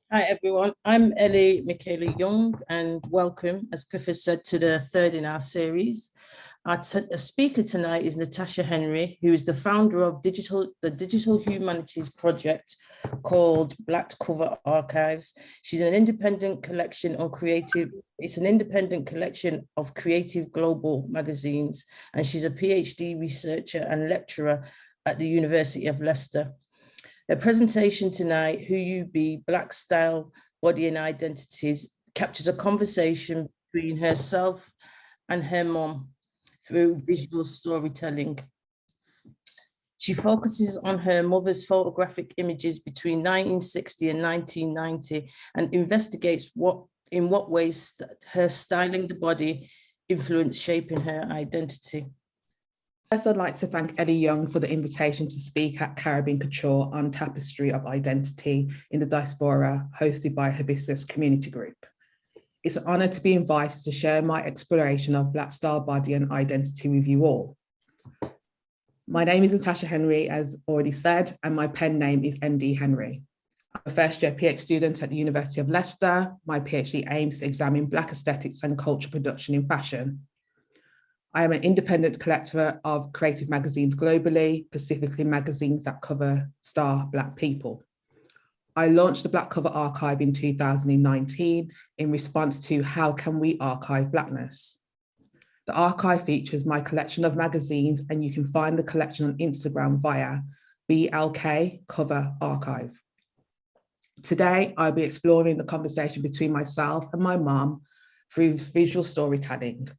Hi everyone, I'm Elli Michaela Young and welcome, as Cliff has said, to the third in our series. Our speaker tonight is Natasha Henry, who is the founder of the Digital Humanities project called Black Cover Archives. She's an independent collection of creative, it's an independent collection of creative global magazines, and she's a PhD researcher and lecturer at the University of Leicester. Her presentation tonight, Who You Be, Black Style, Body and Identities, captures a conversation between herself and her mom through visual storytelling. She focuses on her mother's photographic images between 1960 and 1990 and investigates in what ways her styling the body influenced shaping her identity. First, I'd like to thank Elli Young for the invitation to speak at Caribbean Couture on Tapestry of Identity in the Diaspora, hosted by Hibiscus Community Group. It's an honour to be invited to share my exploration of Black style body and identity with you all. My name is Natasha Henry, as already said, and my pen name is ND Henry. I'm a first-year PhD student at the University of Leicester. My PhD aims to examine Black aesthetics and culture production in fashion. I am an independent collector of creative magazines globally, specifically magazines that cover star Black people. I launched the Black Cover Archive in 2019 in response to how can we archive Blackness? The archive features my collection of magazines, and you can find the collection on Instagram via BLK Cover Archive. Today, I'll be exploring the conversation between myself and my mom through visual storytelling.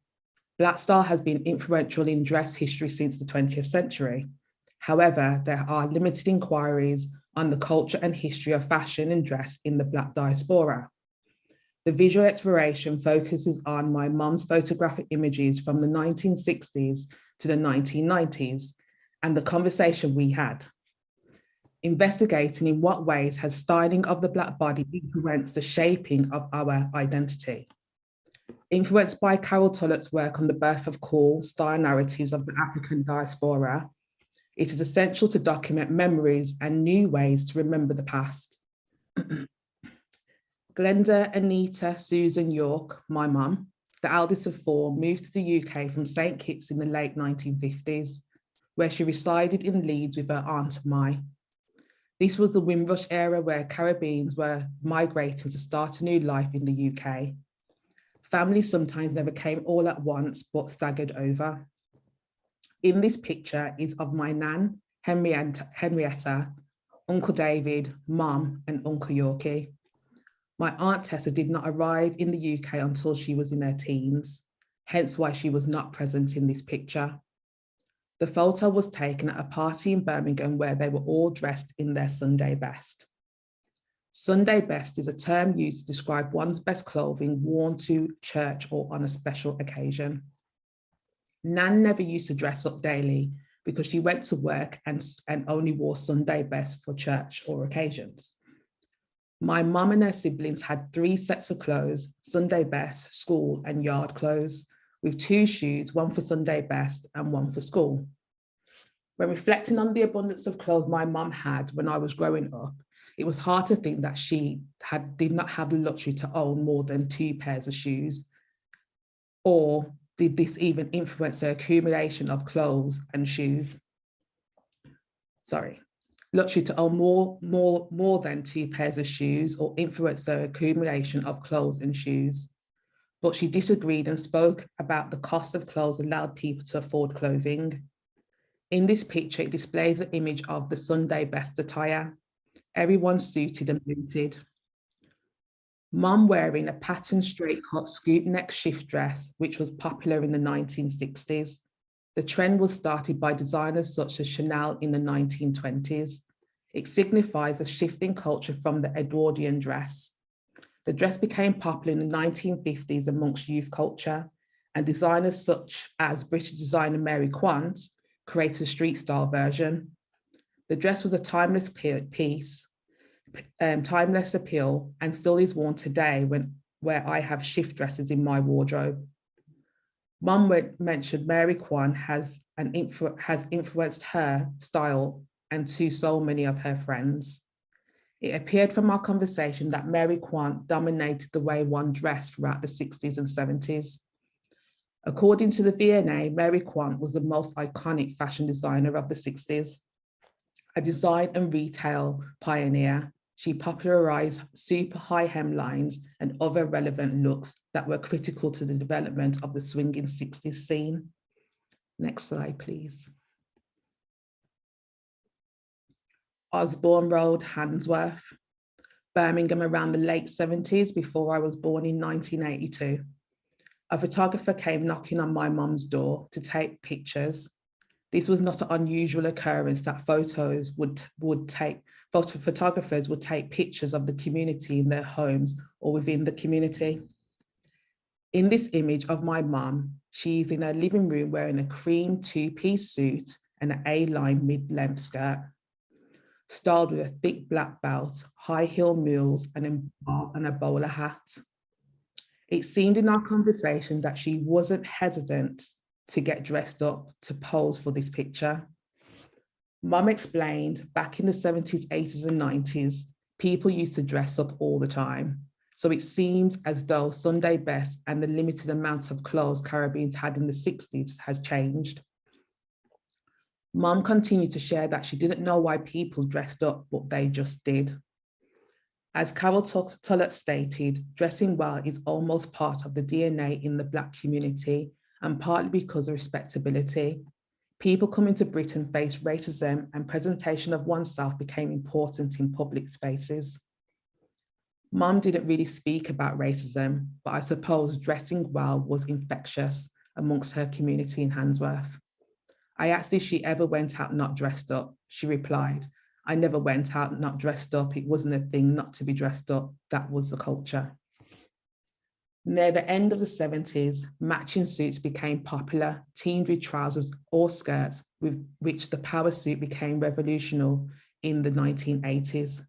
Black style has been influential in dress history since the 20th century. However, there are limited inquiries on the culture and history of fashion and dress in the Black diaspora. The visual exploration focuses on my mum's photographic images from the 1960s to the 1990s and the conversation we had. Investigating in what ways has styling of the Black body influenced the shaping of our identity. Influenced by Carol Tulloch's work on the birth of cool style narratives of the African diaspora, it is essential to document memories and new ways to remember the past. Glenda Anita Susan York, my mum, the eldest of four, moved to the UK from St. Kitts in the late 1950s, where she resided in Leeds with her aunt Mai. This was the Windrush era where Caribbeans were migrating to start a new life in the UK. Families sometimes never came all at once, but staggered over. In this picture is of my nan, Henrietta, Uncle David, Mum, and Uncle Yorkie. My Aunt Tessa did not arrive in the UK until she was in her teens, hence why she was not present in this picture. The photo was taken at a party in Birmingham where they were all dressed in their Sunday best. Sunday best is a term used to describe one's best clothing worn to church or on a special occasion. Nan never used to dress up daily because she went to work and only wore Sunday best for church or occasions. My mum and her siblings had 3 sets of clothes: Sunday best, school, and yard clothes, with 2 shoes, one for Sunday best and one for school. When reflecting on the abundance of clothes my mum had when I was growing up, it was hard to think that she did not have the luxury to own more than 2 pairs of shoes. Or did this even influence her accumulation of clothes and shoes? Luxury to own more than 2 pairs of shoes, or influence her accumulation of clothes and shoes. But she disagreed and spoke about the cost of clothes allowed people to afford clothing. In this picture, it displays an image of the Sunday best attire. Everyone suited and booted. Mum wearing a patterned straight cut scoop neck shift dress, which was popular in the 1960s. The trend was started by designers such as Chanel in the 1920s. It signifies a shift in culture from the Edwardian dress. The dress became popular in the 1950s amongst youth culture, and designers such as British designer Mary Quant created a street style version. The dress was a timeless piece, timeless appeal, and still is worn today where I have shift dresses in my wardrobe. Mum mentioned Mary Kwan has influenced her style and to so many of her friends. It appeared from our conversation that Mary Quant dominated the way one dressed throughout the 60s and 70s. According to the V&A, Mary Quant was the most iconic fashion designer of the 60s. A design and retail pioneer, she popularized super high hemlines and other relevant looks that were critical to the development of the swinging 60s scene. Next slide, please. Osborne Road, Handsworth, Birmingham around the late 70s before I was born in 1982. A photographer came knocking on my mum's door to take pictures. This was not an unusual occurrence that photographers would take pictures of the community in their homes or within the community. In this image of my mum, she's in her living room wearing a cream two-piece suit and an A-line mid-length skirt, styled with a thick black belt, high heel mules, and a bowler hat. It seemed in our conversation that she wasn't hesitant to get dressed up to pose for this picture. Mum explained back in the 70s, 80s, and 90s, people used to dress up all the time. So it seemed as though Sunday best and the limited amounts of clothes Caribbeans had in the 60s had changed. Mum continued to share that she didn't know why people dressed up, but they just did. As Carol Tullett stated, dressing well is almost part of the DNA in the Black community, and partly because of respectability. People coming to Britain faced racism, and presentation of oneself became important in public spaces. Mum didn't really speak about racism, but I suppose dressing well was infectious amongst her community in Handsworth. I asked if she ever went out not dressed up. She replied, "I never went out not dressed up. It wasn't a thing not to be dressed up. That was the culture." Near the end of the 70s, matching suits became popular, teamed with trousers or skirts, with which the power suit became revolutionary in the 1980s.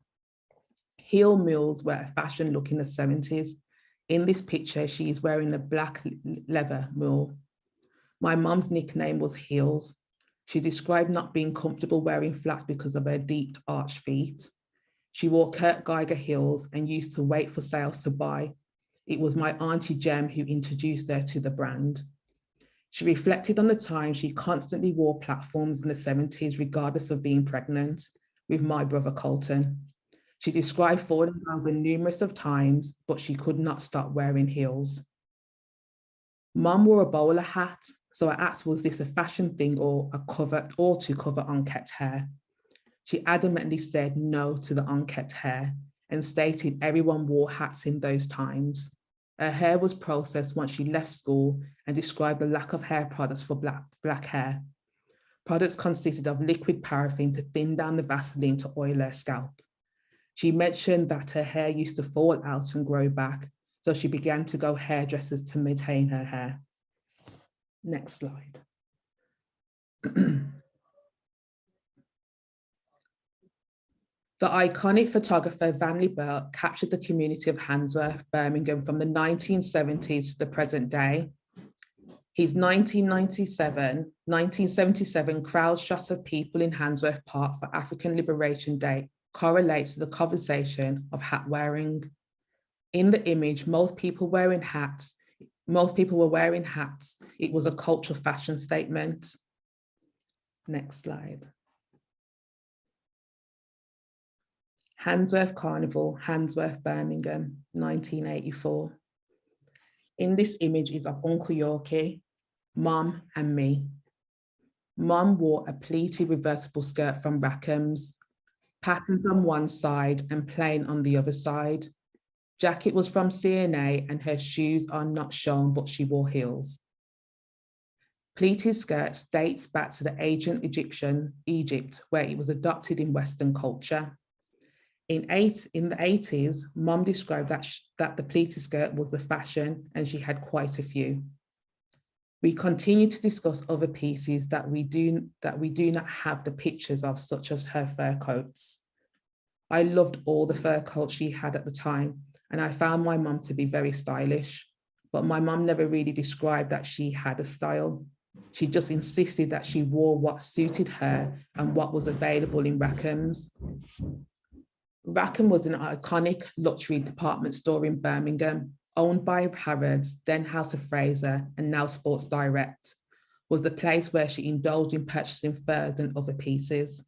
Heel mules were a fashion look in the 70s. In this picture, she is wearing a black leather mule. My mum's nickname was Heels. She described not being comfortable wearing flats because of her deep arched feet. She wore Kurt Geiger heels and used to wait for sales to buy. It was my auntie Jem who introduced her to the brand. She reflected on the time she constantly wore platforms in the 70s, regardless of being pregnant, with my brother Colton. She described falling over numerous of times, but she could not stop wearing heels. Mum wore a bowler hat, so I asked, was this a fashion thing or to cover unkept hair? She adamantly said no to the unkept hair and stated everyone wore hats in those times. Her hair was processed once she left school and described the lack of hair products for black hair. Products consisted of liquid paraffin to thin down the Vaseline to oil her scalp. She mentioned that her hair used to fall out and grow back, so she began to go hairdressers to maintain her hair. Next slide. The iconic photographer Vanley Burke captured the community of Handsworth, Birmingham from the 1970s to the present day. His 1977 crowd shot of people in Handsworth Park for African Liberation Day correlates to the conversation of hat wearing. In the image, most people were wearing hats. It was a cultural fashion statement. Next slide. Handsworth Carnival, Handsworth, Birmingham, 1984. In this image is of Uncle Yorkie, Mum and me. Mum wore a pleated reversible skirt from Rackham's, patterns on one side and plain on the other side. Jacket was from C&A and her shoes are not shown, but she wore heels. Pleated skirts dates back to the ancient Egypt, where it was adopted in Western culture. In the 80s, Mum described that the pleated skirt was the fashion and she had quite a few. We continue to discuss other pieces that we do not have the pictures of, such as her fur coats. I loved all the fur coats she had at the time, and I found my mum to be very stylish, but my mum never really described that she had a style. She just insisted that she wore what suited her and what was available in Rackham's. Rackham was an iconic luxury department store in Birmingham, owned by Harrods, then House of Fraser, and now Sports Direct, was the place where she indulged in purchasing furs and other pieces.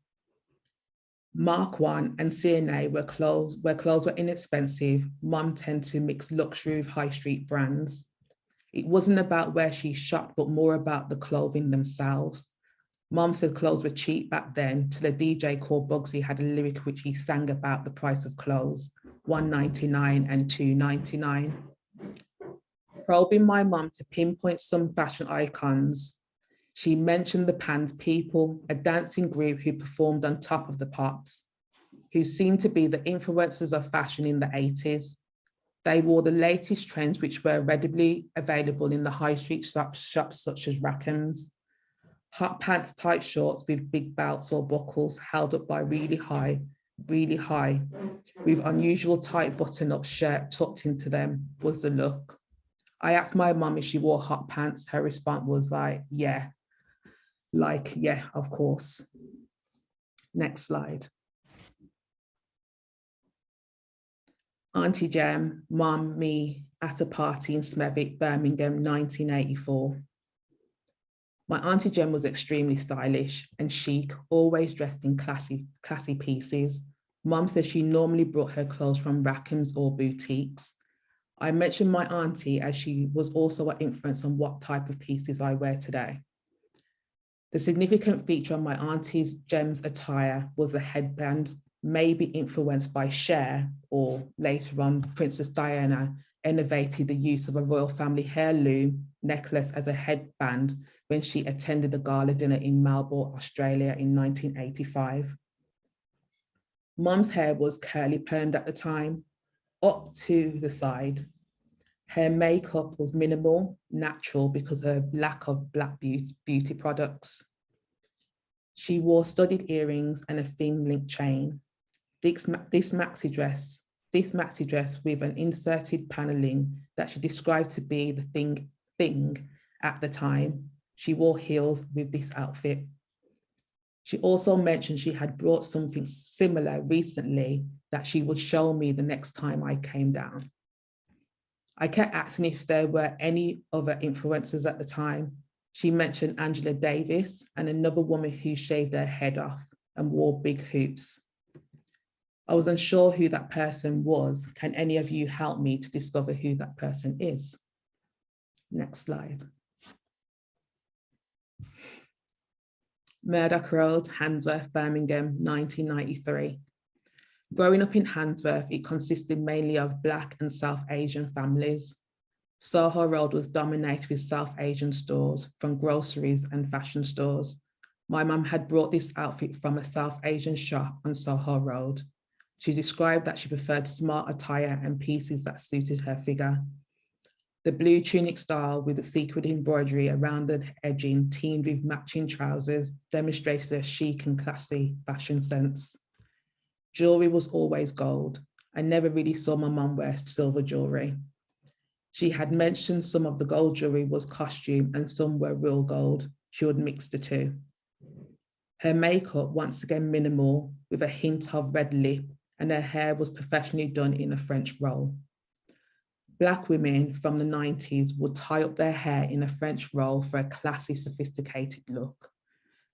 Mark I and CNA, where clothes were inexpensive, Mum tended to mix luxury with high street brands. It wasn't about where she shopped, but more about the clothing themselves. Mum said clothes were cheap back then, till a DJ called Bugsy had a lyric which he sang about the price of clothes, $1.99 and $2.99. Probing my mum to pinpoint some fashion icons, she mentioned the Pans People, a dancing group who performed on Top of the Pops, who seemed to be the influencers of fashion in the 80s. They wore the latest trends which were readily available in the high street shops such as Rackham's. Hot pants, tight shorts with big belts or buckles held up by really high, with unusual tight button-up shirt tucked into them was the look. I asked my mum if she wore hot pants. Her response was yeah, of course. Next slide. Auntie Jem, Mum, me at a party in Smethwick, Birmingham, 1984. My Auntie Jem was extremely stylish and chic, always dressed in classy pieces. Mum says she normally brought her clothes from Rackham's or boutiques. I mentioned my auntie as she was also an influence on what type of pieces I wear today. The significant feature on my Auntie Jem's attire was a headband, maybe influenced by Cher, or later on Princess Diana innovated the use of a royal family heirloom necklace as a headband when she attended a gala dinner in Melbourne, Australia in 1985. Mum's hair was curly permed at the time, up to the side. Her makeup was minimal, natural because of lack of black beauty products. She wore studded earrings and a thin link chain. This maxi dress with an inserted paneling that she described to be the thing at the time. She wore heels with this outfit. She also mentioned she had brought something similar recently that she would show me the next time I came down. I kept asking if there were any other influencers at the time. She mentioned Angela Davis and another woman who shaved her head off and wore big hoops. I was unsure who that person was. Can any of you help me to discover who that person is? Next slide. Murdoch Road, Handsworth, Birmingham, 1993. Growing up in Handsworth, it consisted mainly of Black and South Asian families. Soho Road was dominated with South Asian stores, from groceries and fashion stores. My mum had brought this outfit from a South Asian shop on Soho Road. She described that she preferred smart attire and pieces that suited her figure. The blue tunic style with the sequin embroidery around the edging teamed with matching trousers demonstrated a chic and classy fashion sense. Jewelry was always gold. I never really saw my mum wear silver jewelry. She had mentioned some of the gold jewelry was costume and some were real gold. She would mix the two. Her makeup, once again minimal, with a hint of red lip, and her hair was professionally done in a French roll. Black women from the 90s would tie up their hair in a French roll for a classy, sophisticated look.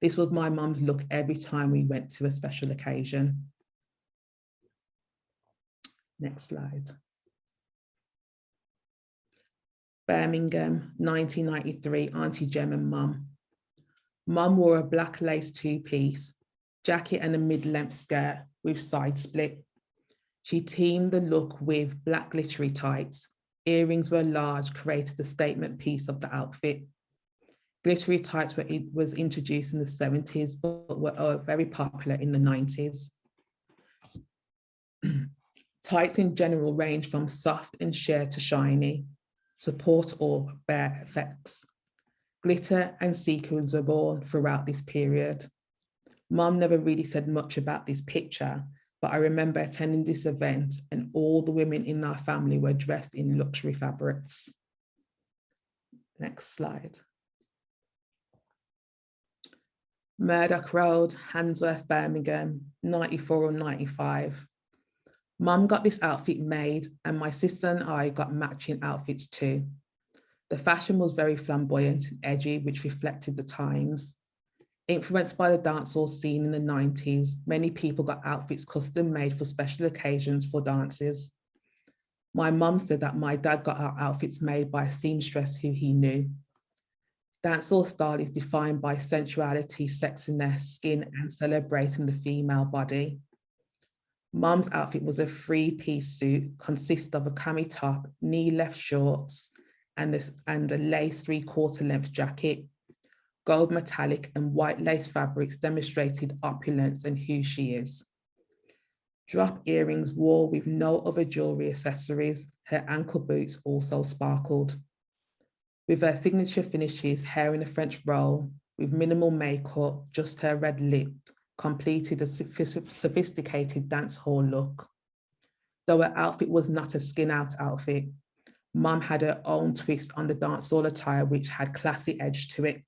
This was my mum's look every time we went to a special occasion. Next slide. Birmingham, 1993, Auntie Jem and Mum. Mum wore a black lace two-piece, jacket and a mid-length skirt with side split. She teamed the look with black glittery tights. Earrings were large, created the statement piece of the outfit. Glittery tights was introduced in the 70s, but were very popular in the 90s. Tights in general range from soft and sheer to shiny, support or bare effects. Glitter and sequins were worn throughout this period. Mum never really said much about this picture, but I remember attending this event and all the women in our family were dressed in luxury fabrics. Next slide. Murdoch Road, Handsworth, Birmingham, 94 or 95. Mum got this outfit made and my sister and I got matching outfits too. The fashion was very flamboyant and edgy, which reflected the times. Influenced by the dancehall scene in the 90s, many people got outfits custom made for special occasions for dances. My mum said that my dad got our outfits made by a seamstress who he knew. Dancehall style is defined by sensuality, sexiness, skin, and celebrating the female body. Mum's outfit was a three-piece suit, consisted of a cami top, knee-left shorts, and a lace three-quarter length jacket. Gold metallic and white lace fabrics demonstrated opulence and who she is. Drop earrings wore with no other jewelry accessories. Her ankle boots also sparkled. With her signature finishes, hair in a French roll, with minimal makeup, just her red lip, completed a sophisticated dance hall look. Though her outfit was not a skin-out outfit, Mum had her own twist on the dancehall attire, which had classy edge to it.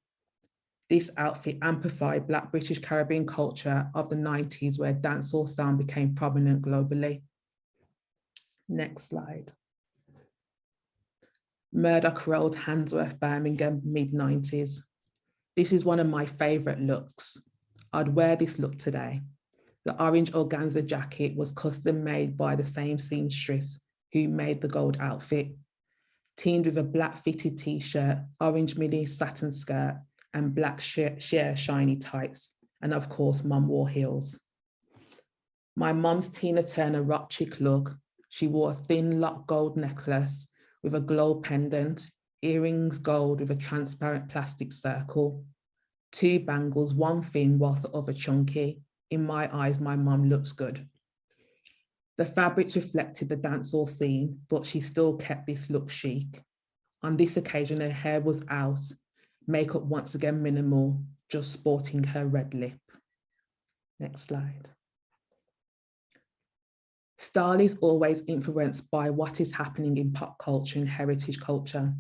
This outfit amplified Black British Caribbean culture of the 90s, where dancehall sound became prominent globally. Next slide. Murdoch Road, Handsworth, Birmingham, mid-90s. This is one of my favorite looks. I'd wear this look today. The orange organza jacket was custom made by the same seamstress who made the gold outfit, teamed with a black fitted t-shirt, orange mini satin skirt, and black sheer shiny tights. And of course, Mum wore heels. My mum's Tina Turner rock chick look. She wore a thin lock gold necklace with a glow pendant, earrings gold with a transparent plastic circle, 2 bangles, one thin whilst the other chunky. In my eyes, my mum looks good. The fabrics reflected the dancehall scene, but she still kept this look chic. On this occasion, her hair was out, makeup once again minimal, just sporting her red lip. Next slide. Style is always influenced by what is happening in pop culture and heritage culture.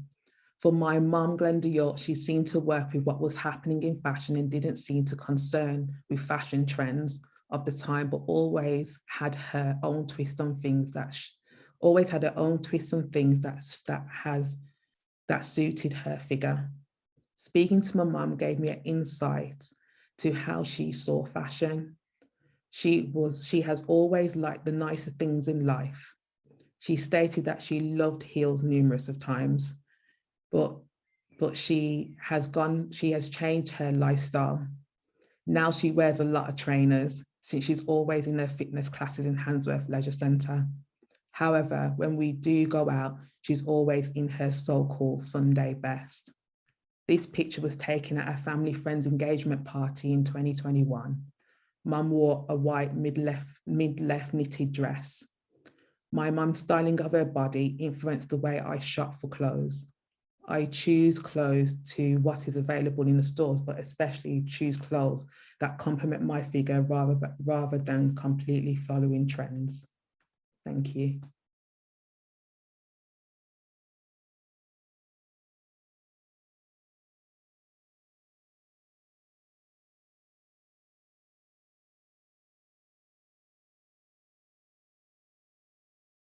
For my mum, Glenda York, she seemed to work with what was happening in fashion and didn't seem to concern with fashion trends of the time, but always had her own twist on things that suited her figure. Speaking to my mum gave me an insight to how she saw fashion. She has always liked the nicer things in life. She stated that she loved heels numerous of times, but she has changed her lifestyle. Now she wears a lot of trainers since she's always in her fitness classes in Handsworth Leisure Centre. However, when we do go out, she's always in her so-called Sunday best. This picture was taken at a family friend's engagement party in 2021. Mum wore a white mid-left knitted dress. My mum's styling of her body influenced the way I shop for clothes. I choose clothes to what is available in the stores, but especially choose clothes that complement my figure rather than completely following trends. Thank you.